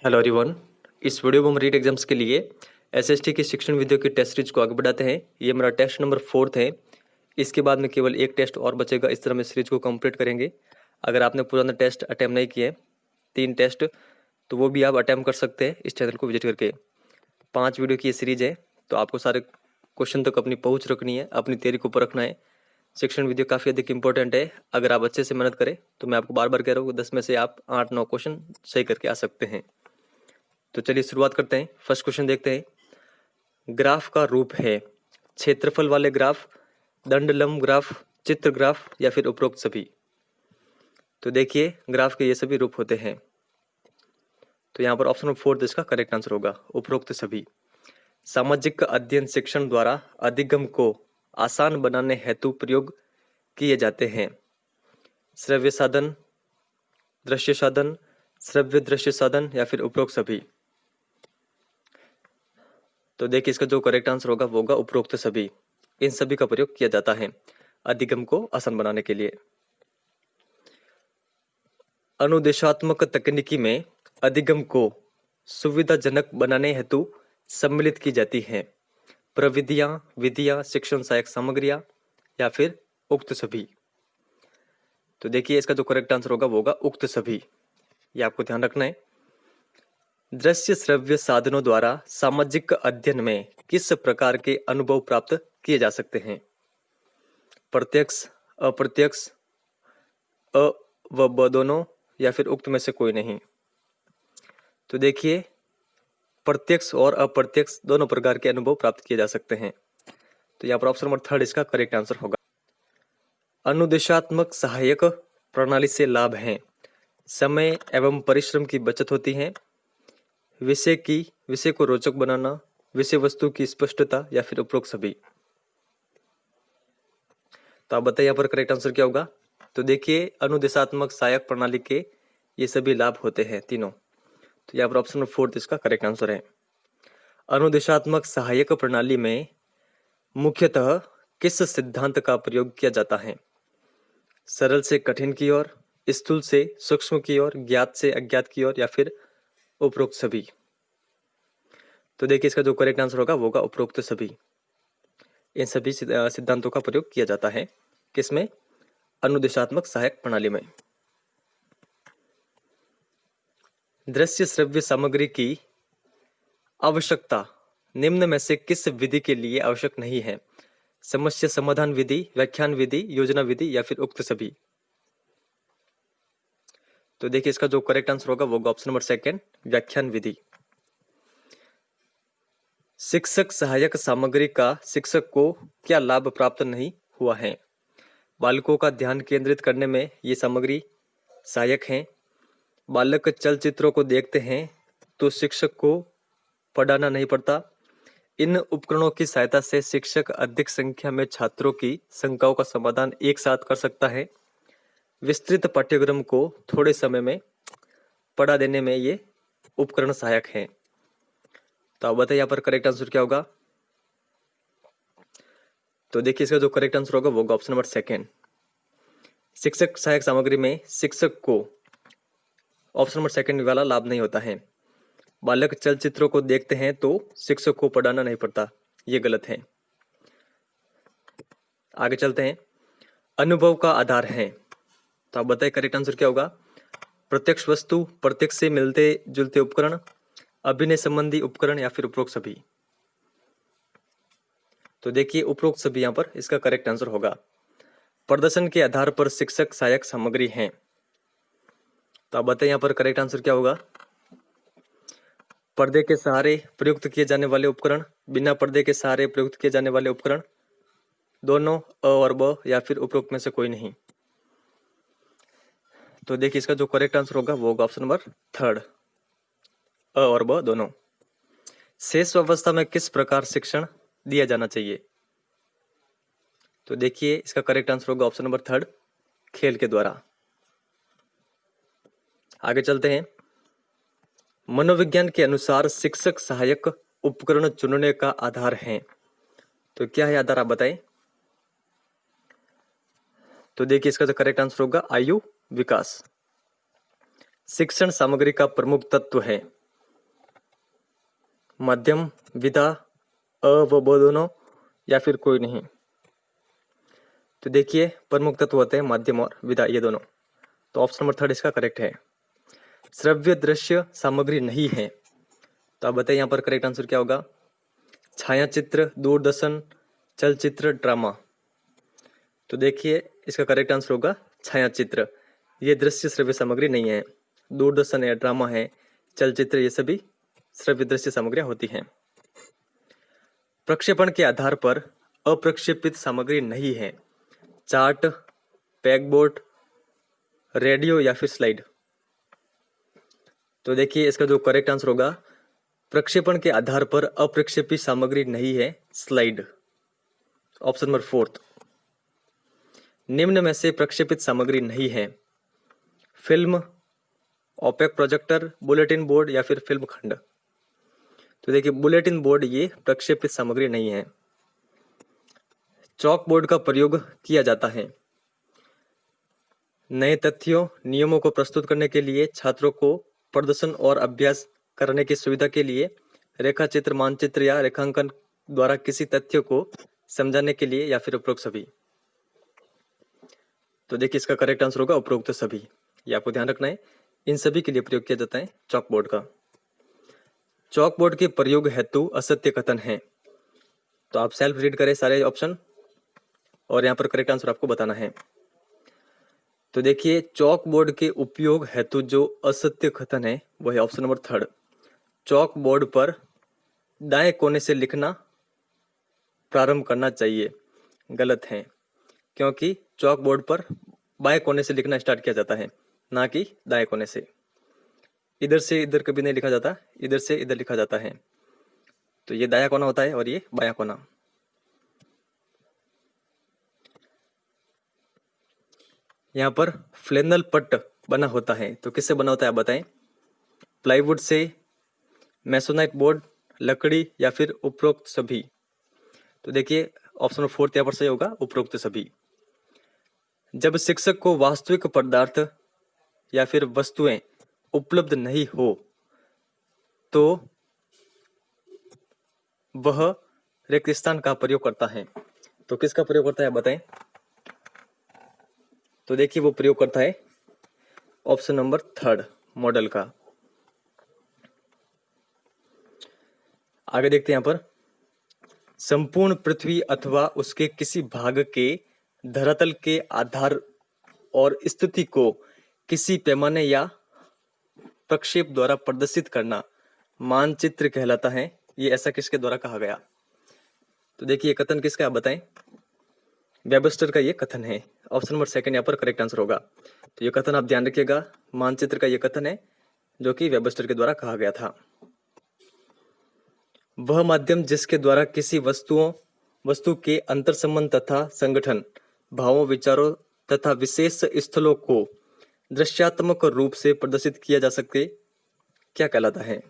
Hello everyone. इस video में हम रीट एग्जाम्स के लिए एसएसटी की शिक्षण विधियों की टेस्ट सीरीज को आगे बढ़ाते हैं। ये मेरा टेस्ट नंबर 4 है। इसके बाद में केवल एक टेस्ट और बचेगा। इस तरह में सीरीज को कंप्लीट करेंगे। अगर आपने पुराना टेस्ट अटैम्प्ट नहीं किए 3 टेस्ट तो वो भी आप अटैम्प्ट कर सकते हैं इस चैनल को विजिट करके। 5 वीडियो की ये सीरीज है तो आपको सारे क्वेश्चन तक अपनी पहुँच रखनी है, अपनी तैयारी को परखना है। शिक्षण विधियो काफ़ी अधिक इंपॉर्टेंट है। अगर आप अच्छे से मेहनत करें तो मैं आपको बार बार कह रहा हूँ 10 में से आप 8-9 क्वेश्चन सही करके आ सकते हैं। तो चलिए शुरुआत करते हैं। फर्स्ट क्वेश्चन देखते हैं। ग्राफ का रूप है क्षेत्रफल वाले ग्राफ, दंडलंब ग्राफ, चित्र ग्राफ या फिर उपरोक्त सभी। तो देखिए ग्राफ के ये सभी रूप होते हैं। तो यहाँ पर ऑप्शन नंबर 4 इसका करेक्ट आंसर होगा, उपरोक्त सभी। सामाजिक अध्ययन शिक्षण द्वारा अधिगम को आसान बनाने हेतु प्रयोग किए जाते हैं। श्रव्य साधन, दृश्य साधन, श्रव्य दृश्य साधन या फिर उपरोक्त सभी। तो देखिए इसका जो करेक्ट आंसर होगा वो होगा उपरोक्त सभी। इन सभी का प्रयोग किया जाता है अधिगम को आसान बनाने के लिए। अनुदेशात्मक तकनीकी में अधिगम को सुविधाजनक बनाने हेतु सम्मिलित की जाती हैं प्रविधियां, विधियां, शिक्षण सहायक सामग्रियां या फिर उक्त सभी। तो देखिए इसका जो करेक्ट आंसर होगा वो होगा उक्त सभी। ये आपको ध्यान रखना है। दृश्य श्रव्य साधनों द्वारा सामाजिक अध्ययन में किस प्रकार के अनुभव प्राप्त किए जा सकते हैं? प्रत्यक्ष, अप्रत्यक्ष, अ व ब दोनों या फिर उक्त में से कोई नहीं। तो देखिए प्रत्यक्ष और अप्रत्यक्ष दोनों प्रकार के अनुभव प्राप्त किए जा सकते हैं। तो यहाँ पर ऑप्शन नंबर 3 इसका करेक्ट आंसर होगा। अनुदेशात्मक सहायक प्रणाली से लाभ हैं समय एवं परिश्रम की बचत होती है, विषय को रोचक बनाना, विषय वस्तु की स्पष्टता या फिर उपरोक्त सभी। तो आप बताइए यहाँ पर करेक्ट आंसर क्या होगा? तो देखिए अनुदेशात्मक सहायक प्रणाली के ये सभी लाभ होते हैं तीनों। तो यहाँ पर ऑप्शन नंबर 4 इसका करेक्ट आंसर है। अनुदेशात्मक सहायक प्रणाली में मुख्यतः किस सिद्धांत का प्रयोग किया जाता है? सरल से कठिन की ओर, स्थूल से सूक्ष्म की ओर, ज्ञात से अज्ञात की ओर या फिर उपरोक्त सभी। तो देखिए इसका जो करेक्ट आंसर होगा वो होगा उपरोक्त सभी। इन सभी सिद्धांतों का प्रयोग किया जाता है किसमें? अनुदेशात्मक सहायक प्रणाली में। दृश्य श्रव्य सामग्री की आवश्यकता निम्न में से किस विधि के लिए आवश्यक नहीं है? समस्या समाधान विधि, व्याख्यान विधि, योजना विधि या फिर उक्त सभी। तो देखिए इसका जो करेक्ट आंसर होगा वो ऑप्शन नंबर 2 व्याख्यान विधि। शिक्षक सहायक सामग्री का शिक्षक को क्या लाभ प्राप्त नहीं हुआ है? बालकों का ध्यान केंद्रित करने में ये सामग्री सहायक है। बालक चलचित्रों को देखते हैं तो शिक्षक को पढ़ाना नहीं पड़ता। इन उपकरणों की सहायता से शिक्षक अधिक संख्या में छात्रों की शंकाओं का समाधान एक साथ कर सकता है। विस्तृत पाठ्यक्रम को थोड़े समय में पढ़ा देने में ये उपकरण सहायक हैं। तो आप बताइए यहाँ पर करेक्ट आंसर क्या होगा? तो देखिए इसका जो करेक्ट आंसर होगा वो होगा ऑप्शन नंबर 2 शिक्षक सहायक सामग्री में शिक्षक को ऑप्शन नंबर 2 वाला लाभ नहीं होता है। बालक चलचित्रों को देखते हैं तो शिक्षक को पढ़ाना नहीं पड़ता, ये गलत है। आगे चलते हैं। अनुभव का आधार है। तो आप बताइए करेक्ट आंसर क्या होगा? प्रत्यक्ष वस्तु, प्रत्यक्ष से मिलते जुलते उपकरण, अभिनय संबंधी उपकरण या फिर उपरोक्त सभी। तो देखिए उपरोक्त सभी यहाँ पर इसका करेक्ट आंसर होगा। प्रदर्शन के आधार पर शिक्षक सहायक सामग्री हैं। तो आप बताइए यहाँ पर करेक्ट आंसर क्या होगा? पर्दे के सहारे प्रयुक्त किए जाने वाले उपकरण, बिना पर्दे के सहारे प्रयुक्त किए जाने वाले उपकरण, दोनों अ और ब या फिर उपरोक्त में से कोई नहीं। तो देखिए इसका जो करेक्ट आंसर होगा वो होगा ऑप्शन नंबर 3 अ और ब दोनों। शेष अवस्था में किस प्रकार शिक्षण दिया जाना चाहिए? तो देखिए इसका करेक्ट आंसर होगा ऑप्शन नंबर 3 खेल के द्वारा। आगे चलते हैं। मनोविज्ञान के अनुसार शिक्षक सहायक उपकरण चुनने का आधार है। तो क्या है आधार, आप बताएं। तो देखिए इसका जो करेक्ट आंसर होगा आयु विकास। शिक्षण सामग्री का प्रमुख तत्व है। मध्यम, विधा, अ व ब दोनों, या फिर कोई नहीं। तो देखिए प्रमुख तत्व होते हैं माध्यम और विधा, ये दोनों। तो ऑप्शन नंबर 3 इसका करेक्ट है। श्रव्य दृश्य सामग्री नहीं है। तो आप बताइए यहाँ पर करेक्ट आंसर क्या होगा? छायाचित्र, दूरदर्शन, चलचित्र, ड्रामा। तो देखिए इसका करेक्ट आंसर होगा छायाचित्र। ये दृश्य श्रव्य सामग्री नहीं है। दूरदर्शन है, ड्रामा है, चलचित्र, ये सभी श्रव्य दृश्य सामग्रियां होती हैं। प्रक्षेपण के आधार पर अप्रक्षेपित सामग्री नहीं है। चार्ट, पैकबोर्ड, रेडियो या फिर स्लाइड। तो देखिए इसका जो करेक्ट आंसर होगा, प्रक्षेपण के आधार पर अप्रक्षेपित सामग्री नहीं है, स्लाइड। Option number 4। निम्न में से प्रक्षेपित सामग्री नहीं है। Film, opaque projector, bulletin board या फिर फिल्म खंड। तो देखिए बुलेटिन बोर्ड ये प्रक्षेपित सामग्री नहीं है। चॉक बोर्ड का प्रयोग किया जाता है। नए तथ्यों, नियमों को प्रस्तुत करने के लिए, छात्रों को प्रदर्शन और अभ्यास करने की सुविधा के लिए, रेखाचित्र, मानचित्र या रेखांकन द्वारा किसी तथ्य को समझाने के लिए, या फिर उपरोक्त सभी। तो देखिए इसका करेक्ट आंसर होगा उपरोक्त सभी। ये आपको ध्यान रखना है, इन सभी के लिए प्रयोग किया जाता है चॉक बोर्ड का। चॉक बोर्ड के प्रयोग हेतु असत्य कथन है। तो आप सेल्फ रीड करें सारे ऑप्शन और यहाँ पर करेक्ट आंसर आपको बताना है। तो देखिए चॉक बोर्ड के उपयोग हेतु जो असत्य कथन है वह है ऑप्शन नंबर 3। चॉक बोर्ड पर दाएं कोने से लिखना प्रारंभ करना चाहिए, गलत है, क्योंकि चॉक बोर्ड पर बाएं कोने से लिखना स्टार्ट किया जाता है, ना कि दाएं कोने से। इधर से इधर कभी नहीं लिखा जाता, इधर से इधर लिखा जाता है। तो ये दायां कोना होता है और ये बायां कोना। यहाँ पर फ्लेनल पट्ट बना होता है, तो किससे बना होता है आप बताएं? प्लाईवुड से, मेसोनाइट बोर्ड, लकड़ी या फिर उपरोक्त सभी। तो देखिए ऑप्शन नंबर 4 यहाँ पर सही होगा, उपरोक्त सभी। जब शिक्षक को वास्तविक पदार्थ या फिर वस्तुएं उपलब्ध नहीं हो तो वह रिक्त स्थान का प्रयोग करता है। तो किसका प्रयोग करता है बताएं? तो देखिए वो प्रयोग करता है ऑप्शन नंबर 3 मॉडल का। आगे देखते हैं यहाँ पर, संपूर्ण पृथ्वी अथवा उसके किसी भाग के धरातल के आधार और स्थिति को किसी पैमाने या प्रक्षेप द्वारा प्रदर्शित करना मानचित्र कहलाता है। ये ऐसा किसके द्वारा कहा गया? तो देखिए कथन किसका आप बताएं? वेबस्टर का ये कथन है। ऑप्शन नंबर 2 यहाँ पर करेक्ट आंसर होगा। तो ये कथन आप ध्यान रखिएगा, मानचित्र का ये कथन है जो कि वेबस्टर के द्वारा कहा गया था। वह माध्यम जिसके द्वारा किसी वस्तु के अंतर संबंध तथा संगठन, भावों, विचारों तथा विशेष स्थलों को दृश्यात्मक रूप से प्रदर्शित किया जा सके, क्या कहलाता है?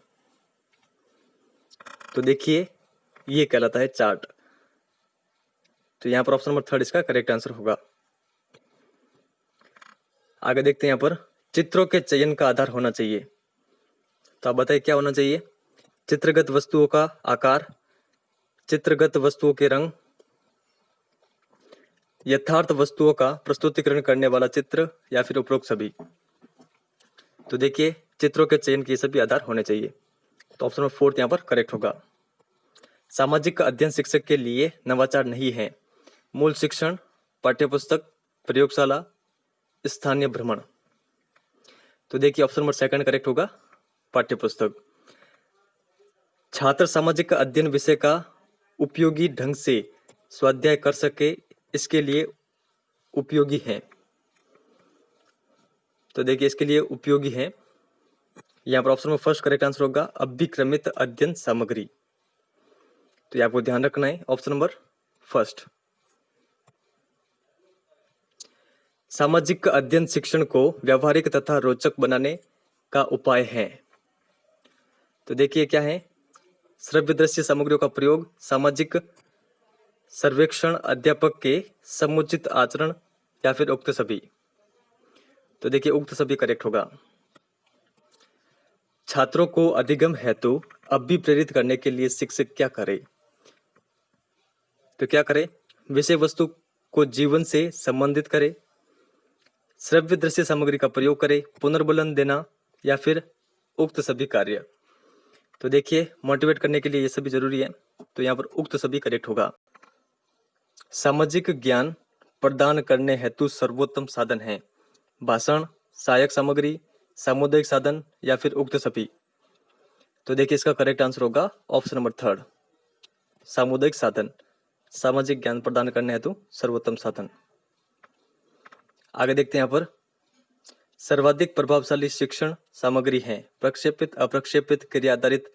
तो देखिए ये कहलाता है चार्ट। तो यहाँ पर ऑप्शन नंबर 3 इसका करेक्ट आंसर होगा। आगे देखते हैं यहाँ पर, चित्रों के चयन का आधार होना चाहिए। तो आप बताइए क्या होना चाहिए? चित्रगत वस्तुओं का आकार, चित्रगत वस्तुओं के रंग, यथार्थ वस्तुओं का प्रस्तुतिकरण करने वाला चित्र, या फिर उपरोक्त सभी। तो देखिए चित्रों के चयन के सभी आधार होने चाहिए। तो ऑप्शन नंबर 4 यहाँ पर करेक्ट होगा। सामाजिक अध्ययन शिक्षक के लिए नवाचार नहीं है। मूल शिक्षण, पाठ्यपुस्तक, प्रयोगशाला, स्थानीय भ्रमण। तो देखिए ऑप्शन नंबर 2 करेक्ट होगा, पाठ्यपुस्तक। छात्र सामाजिक अध्ययन विषय का उपयोगी ढंग से स्वाध्याय कर सके, इसके लिए उपयोगी है। तो देखिए इसके लिए उपयोगी है, यहाँ पर ऑप्शन में फर्स्ट करेक्ट आंसर होगा अभिक्रमित अध्ययन सामग्री। तो ये आपको ध्यान रखना है, ऑप्शन नंबर 1। सामाजिक अध्ययन शिक्षण को व्यावहारिक तथा रोचक बनाने का उपाय है। तो देखिए क्या है? श्रव्य दृश्य सामग्रियों का प्रयोग, सामाजिक सर्वेक्षण, अध्यापक के समुचित आचरण, या फिर उक्त सभी। तो देखिए उक्त सभी करेक्ट होगा। छात्रों को अधिगम हेतु अब भी प्रेरित करने के लिए शिक्षक क्या करे? तो क्या करे? विषय वस्तु को जीवन से संबंधित करे, श्रव्य दृश्य सामग्री का प्रयोग करे, पुनर्बलन देना, या फिर उक्त सभी कार्य। तो देखिए, मोटिवेट करने के लिए ये सभी जरूरी है, तो यहाँ पर उक्त सभी करेक्ट होगा। सामाजिक ज्ञान प्रदान करने हेतु सर्वोत्तम साधन है भाषण, सहायक सामग्री, सामुदायिक साधन, या फिर उक्त सभी। तो देखिए, इसका करेक्ट आंसर होगा ऑप्शन नंबर 3, सामुदायिक साधन। सामाजिक ज्ञान प्रदान करने हेतु सर्वोत्तम साधन। आगे देखते हैं यहाँ पर, सर्वाधिक प्रभावशाली शिक्षण सामग्री है प्रक्षेपित, अप्रक्षेपित, क्रिया आधारित,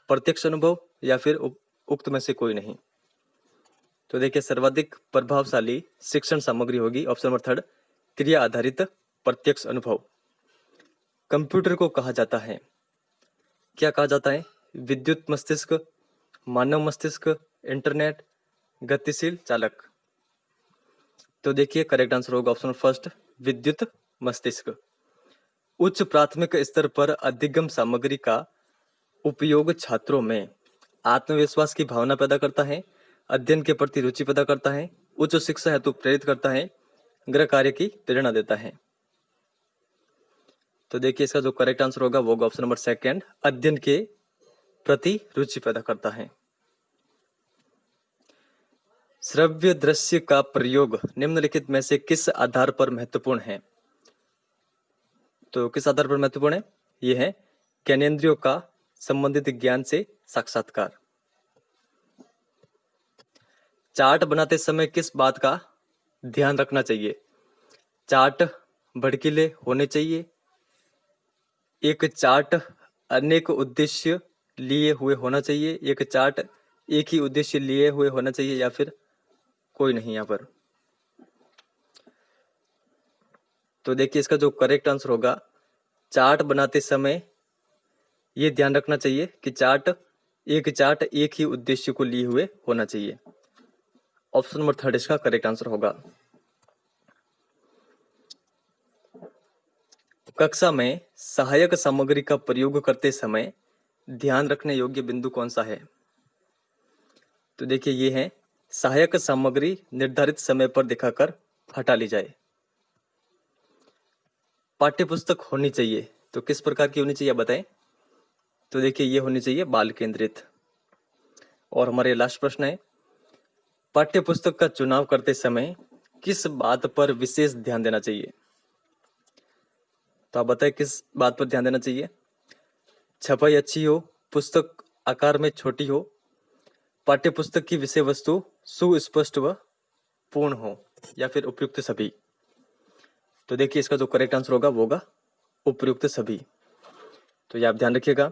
प्रत्यक्ष अनुभव, या फिर उक्त में से कोई नहीं। तो देखिए, सर्वाधिक प्रभावशाली शिक्षण सामग्री होगी ऑप्शन नंबर 3, क्रिया आधारित, प्रत्यक्ष अनुभव। कंप्यूटर को कहा जाता है, क्या कहा जाता है? विद्युत मस्तिष्क, मानव मस्तिष्क, इंटरनेट, गतिशील चालक। तो देखिए, करेक्ट आंसर होगा ऑप्शन फर्स्ट, विद्युत मस्तिष्क। उच्च प्राथमिक स्तर पर अधिगम सामग्री का उपयोग छात्रों में आत्मविश्वास की भावना पैदा करता है, अध्ययन के प्रति रुचि पैदा करता है, उच्च शिक्षा हेतु प्रेरित करता है, गृह कार्य की प्रेरणा देता है। तो देखिए, इसका जो करेक्ट आंसर होगा वो ऑप्शन नंबर 2, अध्ययन के प्रति रुचि पैदा करता है। श्रव्य दृश्य का प्रयोग निम्नलिखित में से किस आधार पर महत्वपूर्ण है? तो किस आधार पर महत्वपूर्ण है? यह है ज्ञानेंद्रियों का संबंधित ज्ञान से साक्षात्कार। चार्ट बनाते समय किस बात का ध्यान रखना चाहिए? चार्ट भड़कीले होने चाहिए, एक चार्ट अनेक उद्देश्य लिए हुए होना चाहिए, एक चार्ट एक ही उद्देश्य लिए हुए होना चाहिए, या फिर कोई नहीं यहाँ पर। तो देखिए, इसका जो करेक्ट आंसर होगा, चार्ट बनाते समय ये ध्यान रखना चाहिए कि चार्ट एक ही उद्देश्य को लिए हुए होना चाहिए। ऑप्शन नंबर 3 इसका करेक्ट आंसर होगा। कक्षा में सहायक सामग्री का प्रयोग करते समय ध्यान रखने योग्य बिंदु कौन सा है? तो देखिए, ये है सहायक सामग्री निर्धारित समय पर दिखाकर हटा ली जाए। पाठ्यपुस्तक होनी चाहिए, तो किस प्रकार की होनी चाहिए बताएं? तो देखिए, ये होनी चाहिए बाल केंद्रित। और हमारे लास्ट प्रश्न है, पाठ्यपुस्तक का चुनाव करते समय किस बात पर विशेष ध्यान देना चाहिए? तो आप बताएं, किस बात पर ध्यान देना चाहिए? छपाई अच्छी हो, पुस्तक आकार में छोटी हो, पाठ्यपुस्तक की विषय वस्तु सुस्पष्ट व पूर्ण हो, या फिर उपयुक्त सभी। तो देखिए, इसका जो करेक्ट आंसर होगा वो होगा उपयुक्त सभी। तो ये आप ध्यान रखिएगा।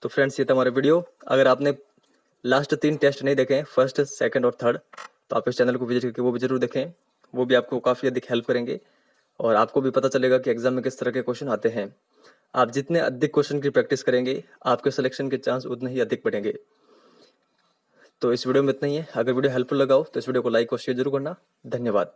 तो फ्रेंड्स, ये था हमारा वीडियो। अगर आपने लास्ट 3 टेस्ट नहीं देखे, फर्स्ट, सेकंड और थर्ड, तो आप इस चैनल को विजिट करके वो भी जरूर देखें। वो भी आपको काफ़ी अधिक हेल्प करेंगे और आपको भी पता चलेगा कि एग्जाम में किस तरह के क्वेश्चन आते हैं। आप जितने अधिक क्वेश्चन की प्रैक्टिस करेंगे, आपके सिलेक्शन के चांस उतने ही अधिक बढ़ेंगे। तो इस वीडियो में इतना ही है। अगर वीडियो हेल्पफुल लगा हो तो इस वीडियो को लाइक और शेयर जरूर करना। धन्यवाद।